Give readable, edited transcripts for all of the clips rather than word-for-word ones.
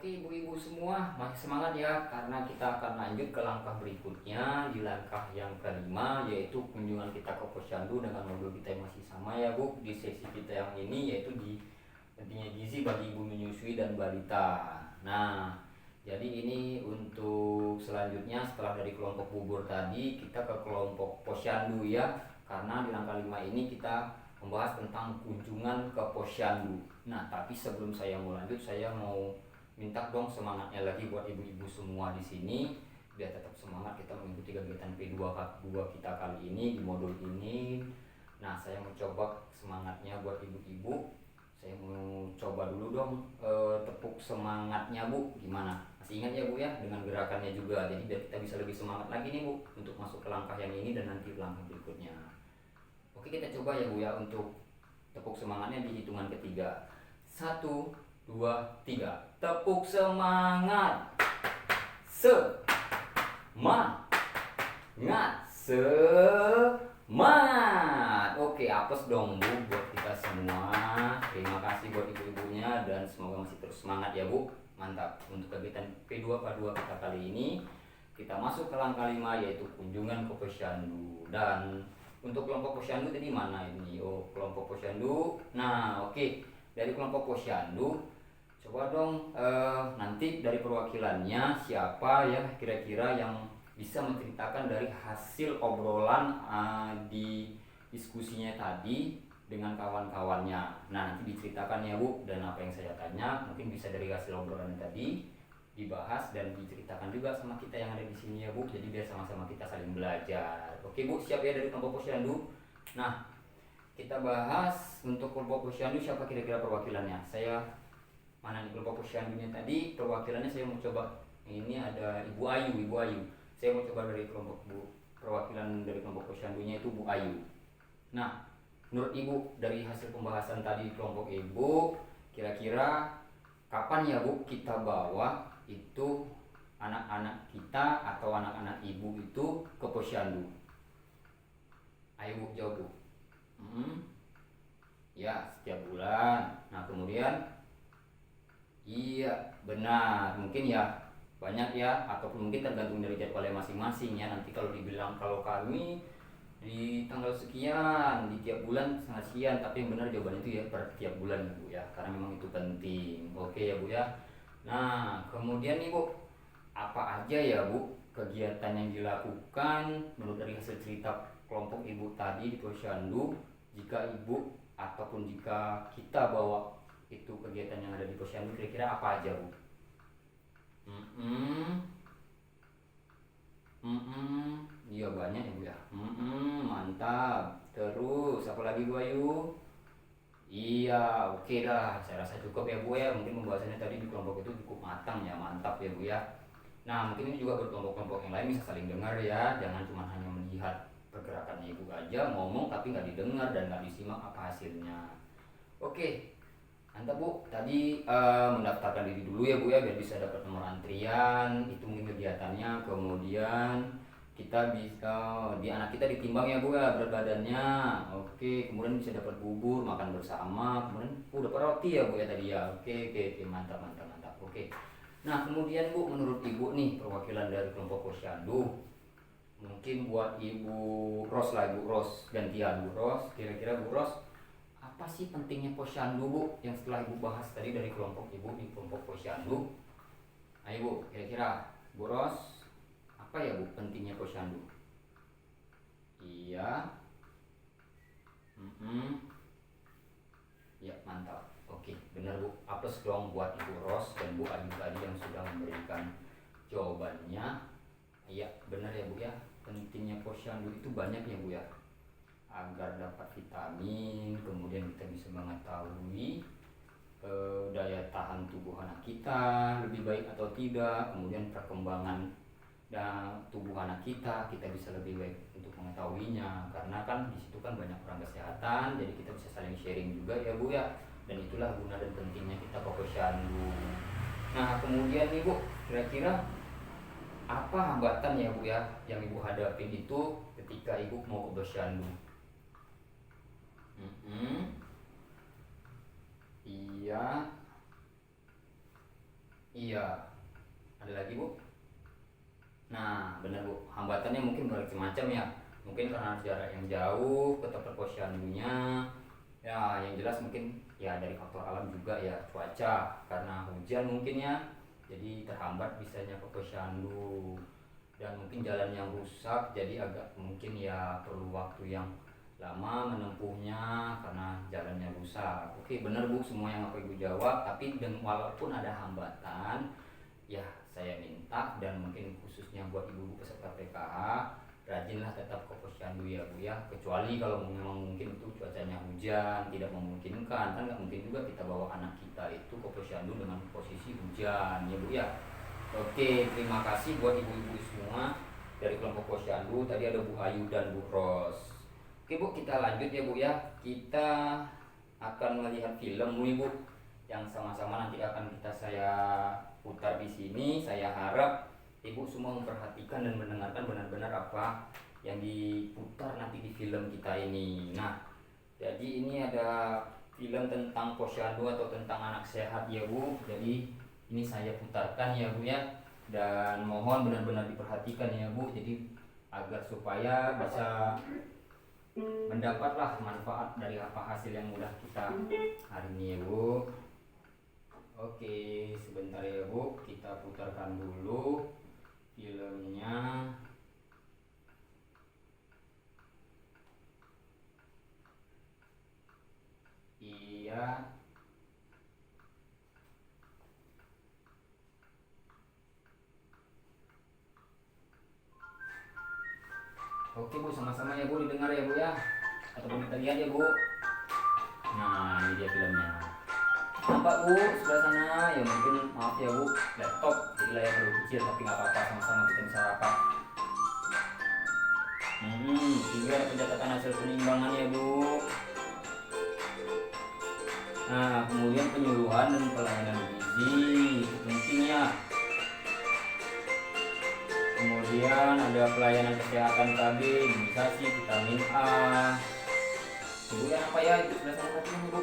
Oke ibu-ibu semua, masih semangat ya karena kita akan lanjut ke langkah berikutnya. Di langkah yang kelima yaitu kunjungan kita ke posyandu dengan modul kita yang masih sama ya Bu. Di sesi kita yang ini yaitu di pentingnya gizi bagi ibu menyusui dan balita. Nah, jadi ini untuk selanjutnya setelah dari kelompok bubur tadi kita ke kelompok posyandu ya. Karena di langkah 5 ini kita membahas tentang kunjungan ke posyandu. Nah, tapi sebelum saya mau lanjut, saya mau minta dong semangatnya lagi buat ibu-ibu semua di sini biar tetap semangat kita mengikuti kegiatan P2K2 kita kali ini di modul ini. Nah, saya mau coba semangatnya buat ibu-ibu. Saya mau coba dulu dong tepuk semangatnya Bu. Gimana? Masih ingat ya Bu ya dengan gerakannya juga. Jadi biar kita bisa lebih semangat lagi nih Bu untuk masuk ke langkah yang ini dan nanti langkah berikutnya. Oke, kita coba ya Bu ya untuk tepuk semangatnya di hitungan ketiga. 1, 2, 3. Tepuk semangat. Semangat. Semangat. Oke, apes dong Bu buat kita semua. Terima kasih buat ibu-ibunya dan semoga masih terus semangat ya Bu. Mantap. Untuk kegiatan P2K2 kita kali ini kita masuk ke langkah 5 yaitu kunjungan ke posyandu. Dan untuk kelompok posyandu tadi mana ini? Oh, kelompok posyandu. Nah, oke. Dari kelompok posyandu coba dong nanti dari perwakilannya siapa ya kira-kira yang bisa menceritakan dari hasil obrolan di diskusinya tadi dengan kawan-kawannya. Nah, nanti diceritakan ya Bu, dan apa yang saya tanya mungkin bisa dari hasil obrolan tadi dibahas dan diceritakan juga sama kita yang ada di sini ya Bu. Jadi biar sama-sama kita saling belajar. Oke Bu, siap ya dari kelompok posyandu. Nah, kita bahas untuk kelompok posyandu siapa kira-kira perwakilannya. Saya mana nih kelompok posyandunya tadi perwakilannya saya mau coba. Ini ada Ibu Ayu. Saya mau coba dari kelompok perwakilan dari kelompok posyandunya itu Bu Ayu. Nah, menurut Ibu dari hasil pembahasan tadi kelompok Ibu, kira-kira kapan ya Bu kita bawa itu anak-anak kita atau anak-anak Ibu itu ke posyandu? Ayo Bu jawab Bu. Ya, setiap bulan. Nah, kemudian iya, benar. Mungkin ya banyak ya, ataupun mungkin tergantung dari jadwalnya masing-masing ya. Nanti kalau dibilang kalau kami di tanggal sekian, di tiap bulan sangat sekian, tapi yang benar jawabannya itu ya per tiap bulan ya Bu ya, karena memang itu penting. Oke ya Bu ya. Nah, kemudian nih Bu, apa aja ya Bu kegiatan yang dilakukan menurut dari hasil cerita kelompok Ibu tadi di posyandu jika Ibu ataupun jika kita bawa itu kegiatan yang ada di posyandu kira-kira apa aja Bu? Iya banyak ya Bu ya. Mantap. Terus apa lagi Bu Ayu? Iya, oke dah. Saya rasa cukup ya Bu ya. Mungkin pembahasannya tadi di kelompok itu cukup matang ya, mantap ya Bu ya. Nah, mungkin ini juga buat kelompok-kelompok yang lain bisa saling dengar ya. Jangan cuma hanya melihat pergerakannya Ibu aja, ngomong tapi nggak didengar dan nggak disimak apa hasilnya. Oke, mantap Bu. Tadi mendaftarkan diri dulu ya Bu ya biar bisa dapat nomor antrian. Itu mungkin kegiatannya. Kemudian kita bisa di anak kita ditimbang ya Bu ya berat badannya. Oke, kemudian bisa dapat bubur makan bersama. Kemudian dapat roti ya Bu ya tadi ya. Oke, mantap. Oke. Nah, kemudian Bu menurut Ibu nih perwakilan dari kelompok posyandu. Mungkin buat Ibu Ros lah, Ibu Ros gantian Bu Ros. Kira-kira Bu Ros apa sih pentingnya posyandu Bu yang setelah Ibu bahas tadi dari kelompok Ibu di kelompok posyandu? Ayo Bu, kira-kira Bu Ros apa ya Bu pentingnya posyandu? Iya. Ya, mantap. Oke, benar Bu. Apes dong buat Ibu Ros dan Bu Ayu tadi yang sudah memberikan jawabannya. Iya, benar ya Bu ya. Pentingnya posyandu itu banyak ya Bu ya. Agar dapat vitamin, kemudian kita bisa mengetahui daya tahan tubuh anak kita lebih baik atau tidak, kemudian perkembangan dan tubuh anak kita bisa lebih baik untuk mengetahuinya karena kan di situ kan banyak orang kesehatan, jadi kita bisa saling sharing juga ya Bu ya, dan itulah guna dan pentingnya kita ke posyandu. Nah, kemudian nih Bu, kira-kira apa hambatan ya Bu ya yang Ibu hadapin itu ketika Ibu mau ke posyandu? Iya. Iya, ada lagi Bu. Nah, benar Bu, hambatannya mungkin bermacam ya. Mungkin karena jarak yang jauh ke tempat posyandunya. Ya, yang jelas mungkin ya dari faktor alam juga ya, cuaca karena hujan mungkin ya. Jadi terhambat bisanya ke posyandu. Dan mungkin jalan yang rusak jadi agak mungkin ya perlu waktu yang lama menempuhnya karena jalannya rusak. Oke, benar Bu semua yang apa Ibu jawab, tapi walaupun ada hambatan ya saya minta dan mungkin khususnya buat ibu-ibu peserta PKH rajinlah tetap ke posyandu ya Bu ya, kecuali kalau memang mungkin itu cuacanya hujan tidak memungkinkan, kan nggak mungkin juga kita bawa anak kita itu ke posyandu dengan posisi hujan ya Bu ya. Oke, terima kasih buat ibu-ibu semua dari kelompok posyandu. Tadi ada Bu Ayu dan Bu Ros. Oke Bu, kita lanjut ya Bu ya. Kita akan melihat film nih Bu, yang sama-sama nanti akan saya putar di sini. Saya harap ibu semua memperhatikan dan mendengarkan benar-benar apa yang diputar nanti di film kita ini. Nah, jadi ini ada film tentang posyandu atau tentang anak sehat ya Bu. Jadi ini saya putarkan ya Bu ya, dan mohon benar-benar diperhatikan ya Bu, jadi agar supaya bisa mendapatlah manfaat dari apa hasil yang udah kita hari ini ya Bu. Oke, sebentar ya Bu, kita putarkan dulu filmnya. Iya. Oke Bu, sama-sama ya Bu, didengar ya Bu ya, ataupun kita lihat ya Bu. Nah, ini dia filmnya. Nampak Bu sebelah sana, ya mungkin maaf ya Bu, laptop jadi layar terlalu kecil, tapi nggak apa-apa, sama-sama kita bisa rapat. Tinggal pencatatan hasil penimbangan ya Bu. Nah, kemudian penyuluhan dan pelayanan gizi penting ya. Kemudian ada pelayanan kesehatan KB, imunisasi, vitamin A. Kemudian apa ya itu sebelah sana tadi Bu?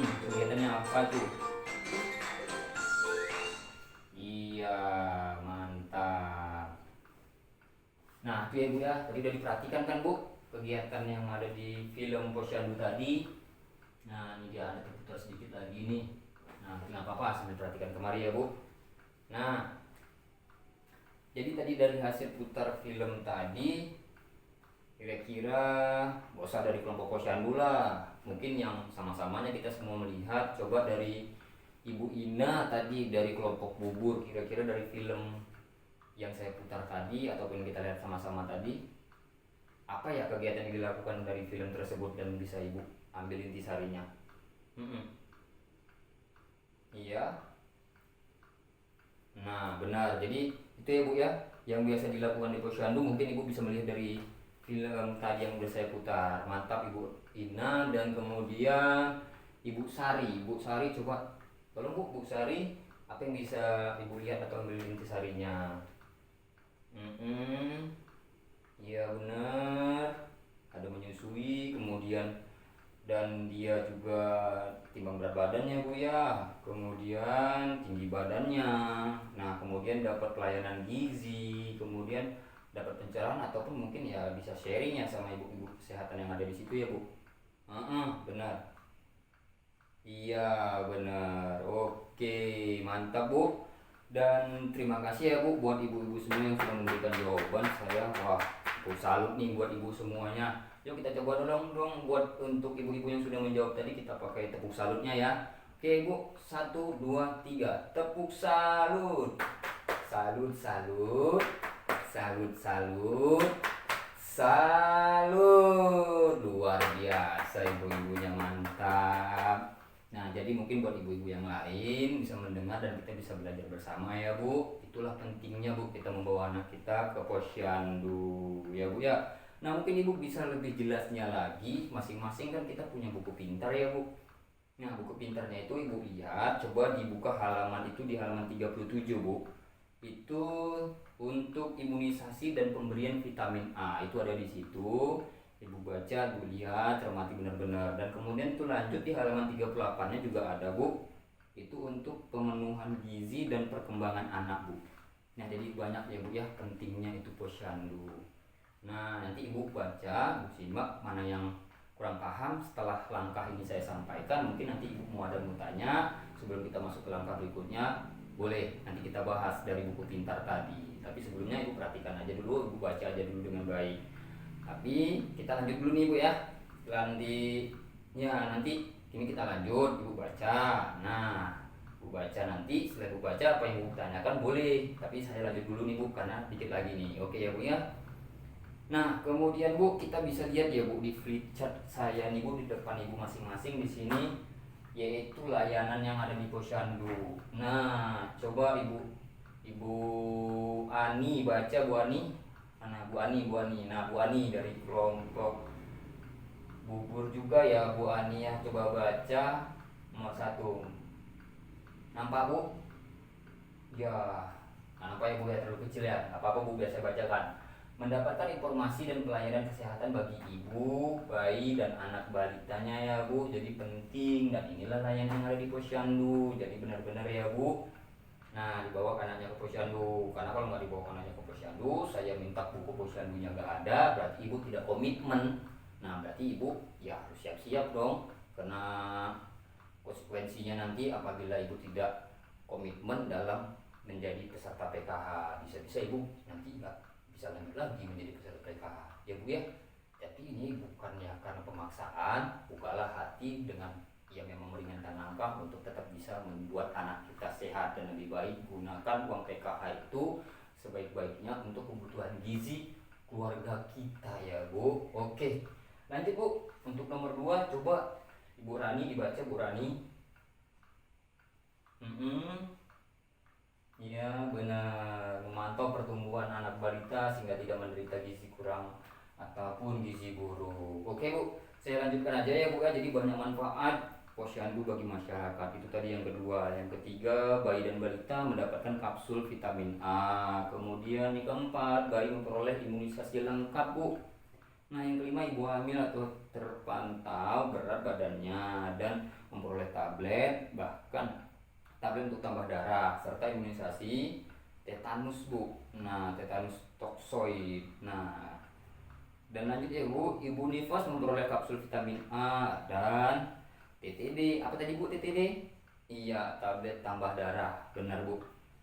Kegiatannya apa tuh? Iya, mantap. Nah, itu ya Bu ya, tadi udah diperhatikan kan Bu kegiatan yang ada di film posyandu tadi. Nah, ini dia ada terputar sedikit lagi nih. Nah, nggak apa-apa sambil perhatikan kemari ya Bu. Nah, jadi tadi dari hasil putar film tadi, kira-kira gak usah dari kelompok posyandu lah, mungkin yang sama-samanya kita semua melihat. Coba dari Ibu Ina tadi dari kelompok bubur, kira-kira dari film yang saya putar tadi ataupun kita lihat sama-sama tadi, apa ya kegiatan yang dilakukan dari film tersebut dan bisa Ibu ambil intisarinya? Iya. Nah, benar. Jadi itu ya Bu ya, yang biasa dilakukan di posyandu mungkin Ibu bisa melihat dari film tadi yang udah saya putar. Mantap Ibu Ina, dan kemudian Ibu Sari. Ibu Sari coba tolong Bu, Bu Sari, apa yang bisa Ibu lihat atau ambil intisarinya? Iya benar. Ada menyusui, kemudian dan dia juga timbang berat badannya Bu ya, kemudian tinggi badannya. Nah, kemudian dapat pelayanan gizi, kemudian dapat pencerahan ataupun mungkin ya bisa sharing ya sama ibu-ibu kesehatan yang ada di situ ya Bu. Benar. Iya benar. Oke, mantap Bu. Dan terima kasih ya Bu buat ibu-ibu semua yang sudah memberikan jawaban. Saya aku salut nih buat ibu semuanya. Yuk kita coba dong buat untuk ibu-ibu yang sudah menjawab tadi, kita pakai tepuk salutnya ya. Oke Ibu, 1, 2, 3, tepuk salut. Salut, salut. Salut, salut. Salut. Luar biasa ibu-ibunya, mantap. Nah, jadi mungkin buat ibu-ibu yang lain bisa mendengar dan kita bisa belajar bersama ya Bu. Itulah pentingnya Bu, kita membawa anak kita ke posyandu ya Bu ya. Nah, mungkin Ibu bisa lebih jelasnya lagi, masing-masing kan kita punya buku pintar ya Bu. Nah, buku pintarnya itu Ibu lihat, coba dibuka halaman itu di halaman 37 Bu. Itu untuk imunisasi dan pemberian vitamin A, itu ada di situ. Ibu baca, Ibu lihat, cermati benar-benar. Dan kemudian itu lanjut di halaman 38-nya juga ada Bu. itu untuk pemenuhan gizi dan perkembangan anak Bu. Nah jadi banyak ya Bu ya pentingnya itu posyandu. Nah nanti Ibu baca, Bu simak mana yang kurang paham setelah langkah ini saya sampaikan. Mungkin nanti Ibu mau tanya sebelum kita masuk ke langkah berikutnya, boleh nanti kita bahas dari buku pintar tadi. Tapi sebelumnya Ibu perhatikan aja dulu, Ibu baca aja dulu dengan baik. Tapi kita lanjut dulu nih Bu ya. Nanti ini kita lanjut, Ibu baca. Nah Bu baca nanti, setelah Bu baca apa yang Bu tanyakan boleh. Tapi saya lanjut dulu nih Bu karena dikit lagi nih. Oke ya Bu ya. Nah kemudian Bu kita bisa lihat ya Bu di flip chart saya nih Bu di depan Ibu masing-masing di sini, yaitu layanan yang ada di posyandu. Nah coba Ibu Ani baca Bu Ani. Mana Bu Ani? Nah Bu Ani dari kelompok bubur juga ya Bu Ani ya. Coba baca nomor 1. Nampak Bu? Ya. Nah, nampak ya Bu ya, terlalu kecil ya. Apa-apa Bu biasa bacakan. Mendapatkan informasi dan pelayanan kesehatan bagi ibu, bayi dan anak balitanya ya Bu. Jadi penting, dan inilah layanan yang ada di posyandu. Jadi benar-benar ya Bu. Nah dibawa anaknya ke posyandu, karena kalau nggak dibawa anaknya ke posyandu, saya minta buku posyandunya nggak ada, berarti ibu tidak komitmen. Nah berarti ibu ya harus siap-siap dong, karena konsekuensinya nanti apabila ibu tidak komitmen dalam menjadi peserta PKH, bisa-bisa ibu nanti nggak bisa lanjut lagi menjadi peserta PKH ya Bu ya. Tapi ini bukannya karena pemaksaan, bukalah hati dengan yang memang meringankan langkah untuk tetap bisa membuat anak kita sehat dan lebih baik. Gunakan uang PKH itu sebaik-baiknya untuk kebutuhan gizi keluarga kita ya Bu. Oke lanjut Bu, untuk nomor 2 coba Ibu Rani dibaca Bu Rani. Iya benar, memantau pertumbuhan anak balita sehingga tidak menderita gizi kurang ataupun gizi buruk. Oke Bu, saya lanjutkan aja ya Bu ya. Jadi banyak manfaat posyandu bagi masyarakat, itu tadi yang kedua. Yang ketiga, bayi dan balita mendapatkan kapsul vitamin A. Kemudian yang keempat, bayi memperoleh imunisasi lengkap Bu. Nah yang kelima, ibu hamil atau terpantau berat badannya dan memperoleh tablet, bahkan tablet untuk tambah darah serta imunisasi tetanus Bu. Nah tetanus toksoid. Nah dan lanjut ya Bu, ibu nifas memperoleh kapsul vitamin A dan TTD. Apa tadi Bu TTD? Iya, tablet tambah darah. Benar Bu.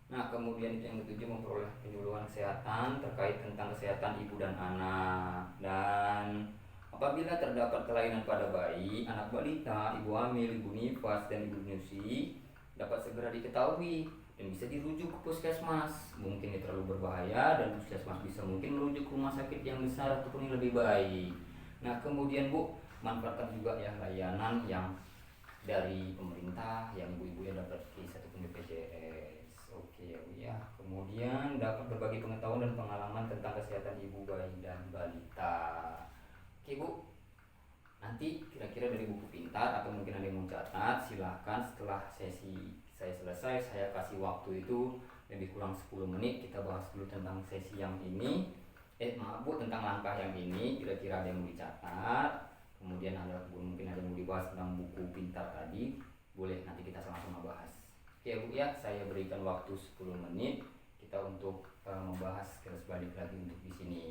Nah kemudian yang ketujuh, memperoleh penyuluhan kesehatan terkait tentang kesehatan ibu dan anak. Dan apabila terdapat kelainan pada bayi, anak balita, ibu hamil, ibu nifas, dan ibu menyusui, dapat segera diketahui dan bisa dirujuk ke puskesmas. Mungkin ini terlalu berbahaya dan puskesmas bisa mungkin merujuk ke rumah sakit yang besar ataupun yang lebih baik. Nah kemudian Bu, manfaatkan juga ya layanan yang dari pemerintah yang ibu-ibu yang dapat KIS ataupun BPJS. Oke ya Bu ya. Kemudian dapat berbagi pengetahuan dan pengalaman tentang kesehatan ibu, bayi dan balita. Oke Bu, nanti kira-kira dari buku pintar atau mungkin ada yang mau catat, silahkan setelah sesi saya selesai saya kasih waktu itu lebih kurang 10 menit, kita bahas dulu tentang sesi yang ini. Maaf Bu, tentang langkah yang ini kira-kira ada yang mau dicatat. Kemudian mungkin ada yang mau dibahas tentang buku pintar tadi, boleh nanti kita sama-sama bahas. Oke Bu ya, saya berikan waktu 10 menit kita untuk membahas kelas balik lagi untuk di sini.